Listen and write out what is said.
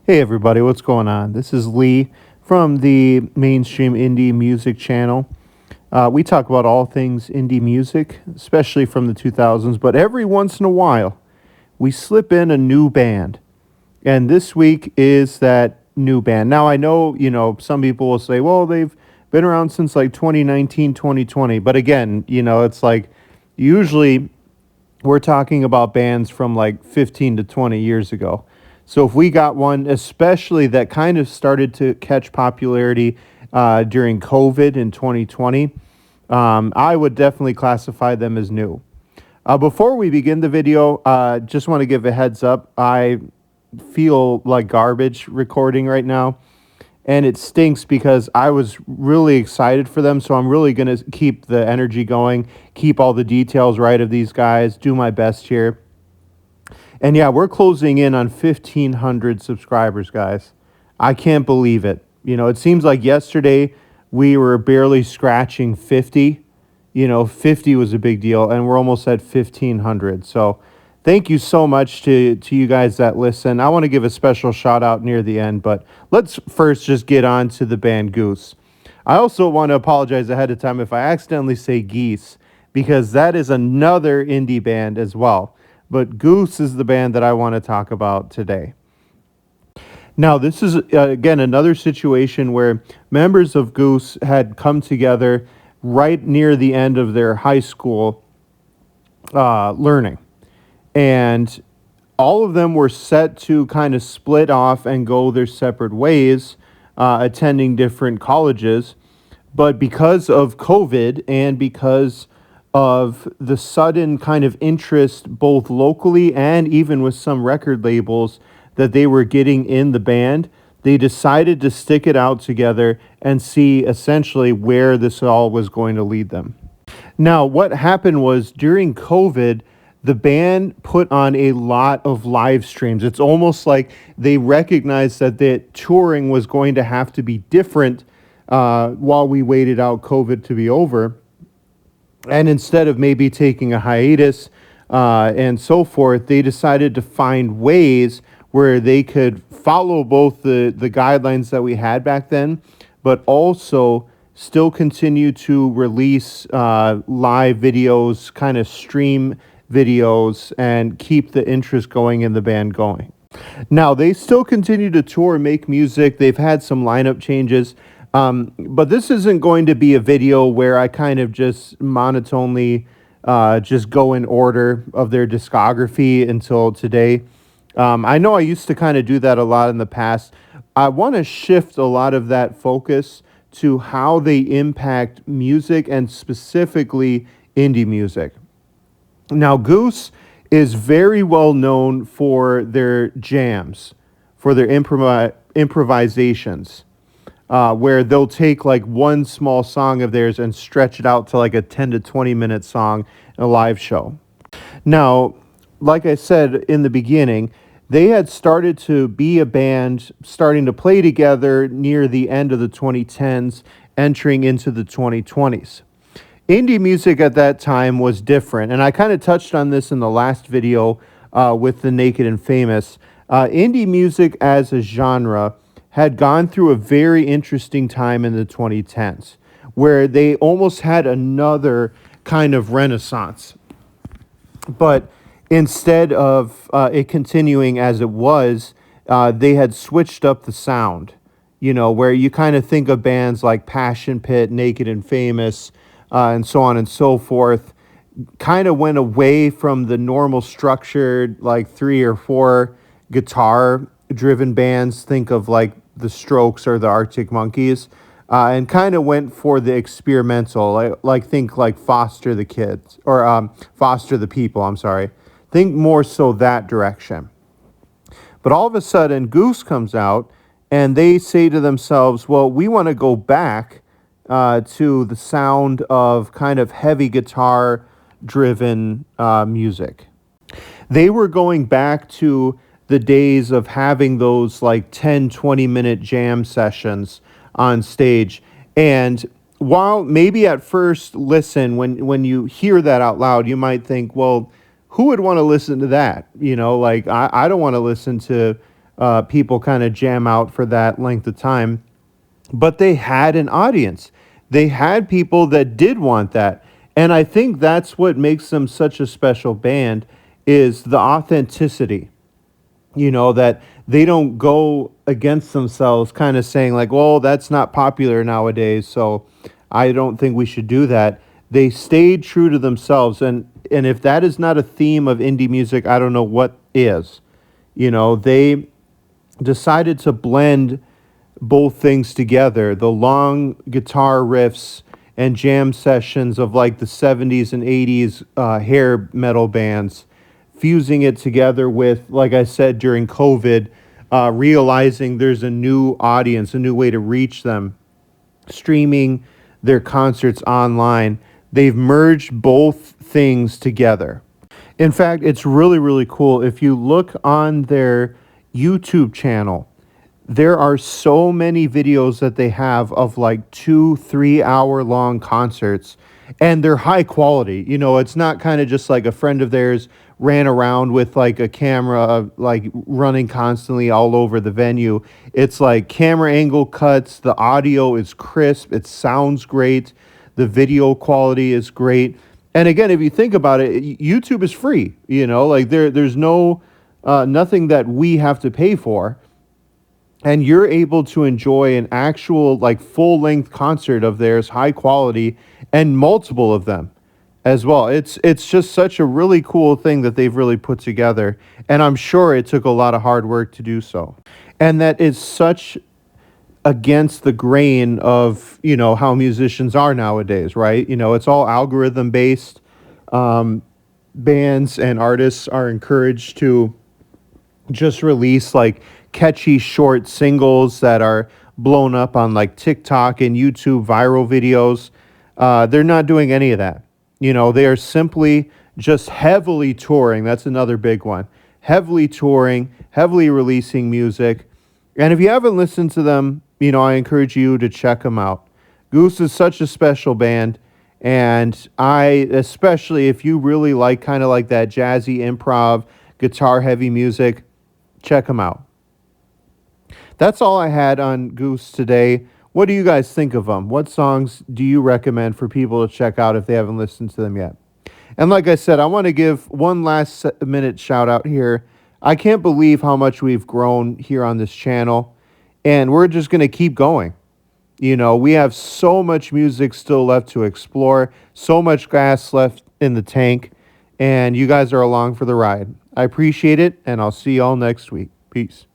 Hey everybody, what's going on? This is Lee from the Mainstream Indie Music channel. We talk about all things indie music, especially from the 2000s, but every once in a while we slip in a new band. And this week is that new band. Now I know, some people will say, well, they've been around since like 2019, 2020. But again, it's like usually we're talking about bands from like 15 to 20 years ago. So if we got one, especially that kind of started to catch popularity during COVID in 2020, I would definitely classify them as new. Before we begin the video, just want to give a heads up. I feel like garbage recording right now, and it stinks because I was really excited for them. So I'm really going to keep the energy going, keep all the details right of these guys, do my best here. And yeah, we're closing in on 1,500 subscribers, guys. I can't believe it. It seems like yesterday we were barely scratching 50. 50 was a big deal, and we're almost at 1,500. So thank you so much to you guys that listen. I want to give a special shout out near the end, but let's first just get on to the band Goose. I also want to apologize ahead of time if I accidentally say Geese, because that is another indie band as well. But Goose is the band that I want to talk about today. Now, this is, again, another situation where members of Goose had come together right near the end of their high school learning. And all of them were set to kind of split off and go their separate ways, attending different colleges. But because of COVID and because of the sudden kind of interest, both locally and even with some record labels, that they were getting in the band, they decided to stick it out together and see essentially where this all was going to lead them. Now, what happened was during COVID, the band put on a lot of live streams. It's almost like they recognized that the touring was going to have to be different while we waited out COVID to be over. And instead of maybe taking a hiatus and so forth, they decided to find ways where they could follow both the guidelines that we had back then, but also still continue to release live videos, kind of stream videos, and keep the interest going in the band going. Now, they still continue to tour, make music. They've had some lineup changes. But this isn't going to be a video where I kind of just monotonely just go in order of their discography until today. I know I used to kind of do that a lot in the past. I want to shift a lot of that focus to how they impact music and specifically indie music. Now, Goose is very well known for their jams, for their improvisations. Where they'll take like one small song of theirs and stretch it out to like a 10 to 20 minute song in a live show. Now, like I said in the beginning, they had started to be a band starting to play together near the end of the 2010s, entering into the 2020s. Indie music at that time was different, and I kind of touched on this in the last video with the Naked and Famous. Indie music as a genre had gone through a very interesting time in the 2010s, where they almost had another kind of renaissance. But instead of it continuing as it was, they had switched up the sound, where you kind of think of bands like Passion Pit, Naked and Famous, and so on and so forth, kind of went away from the normal structured, like 3 or 4 guitar-driven bands. Think of like the Strokes or the Arctic Monkeys, and kind of went for the experimental, think like Foster the Kids, or Foster the People, I'm sorry. Think more so that direction. But all of a sudden, Goose comes out, and they say to themselves, well, we want to go back to the sound of kind of heavy guitar-driven music. They were going back to the days of having those like 10, 20-minute jam sessions on stage. And while maybe at first listen, when you hear that out loud, you might think, well, who would want to listen to that? I don't want to listen to people kind of jam out for that length of time. But they had an audience. They had people that did want that. And I think that's what makes them such a special band is the authenticity. That they don't go against themselves kind of saying like, well, that's not popular nowadays, so I don't think we should do that. They stayed true to themselves, and if that is not a theme of indie music, I don't know what is. They decided to blend both things together, the long guitar riffs and jam sessions of like the 70s and 80s hair metal bands, fusing it together with, like I said, during COVID, realizing there's a new audience, a new way to reach them, streaming their concerts online. They've merged both things together. In fact, it's really, really cool. If you look on their YouTube channel, there are so many videos that they have of like 2-3 hour long concerts, and they're high quality. It's not kind of just like a friend of theirs ran around with like a camera like running constantly all over the venue. It's like camera angle cuts, the audio is crisp, it sounds great, the video quality is great. And again, if you think about it, YouTube is free. Like there's no nothing that we have to pay for, and you're able to enjoy an actual like full-length concert of theirs, high quality, and multiple of them as well. It's just such a really cool thing that they've really put together, and I'm sure it took a lot of hard work to do so. And that is such against the grain of how musicians are nowadays, right? It's all algorithm based. Bands and artists are encouraged to just release like catchy short singles that are blown up on like TikTok and YouTube viral videos. They're not doing any of that. They are simply just heavily touring. That's another big one. Heavily touring, heavily releasing music. And if you haven't listened to them, I encourage you to check them out. Goose is such a special band. And especially if you really like kind of like that jazzy improv, guitar heavy music, check them out. That's all I had on Goose today. What do you guys think of them? What songs do you recommend for people to check out if they haven't listened to them yet? And like I said, I want to give one last minute shout out here. I can't believe how much we've grown here on this channel, and we're just going to keep going. We have so much music still left to explore, so much gas left in the tank, and you guys are along for the ride. I appreciate it, and I'll see y'all next week. Peace.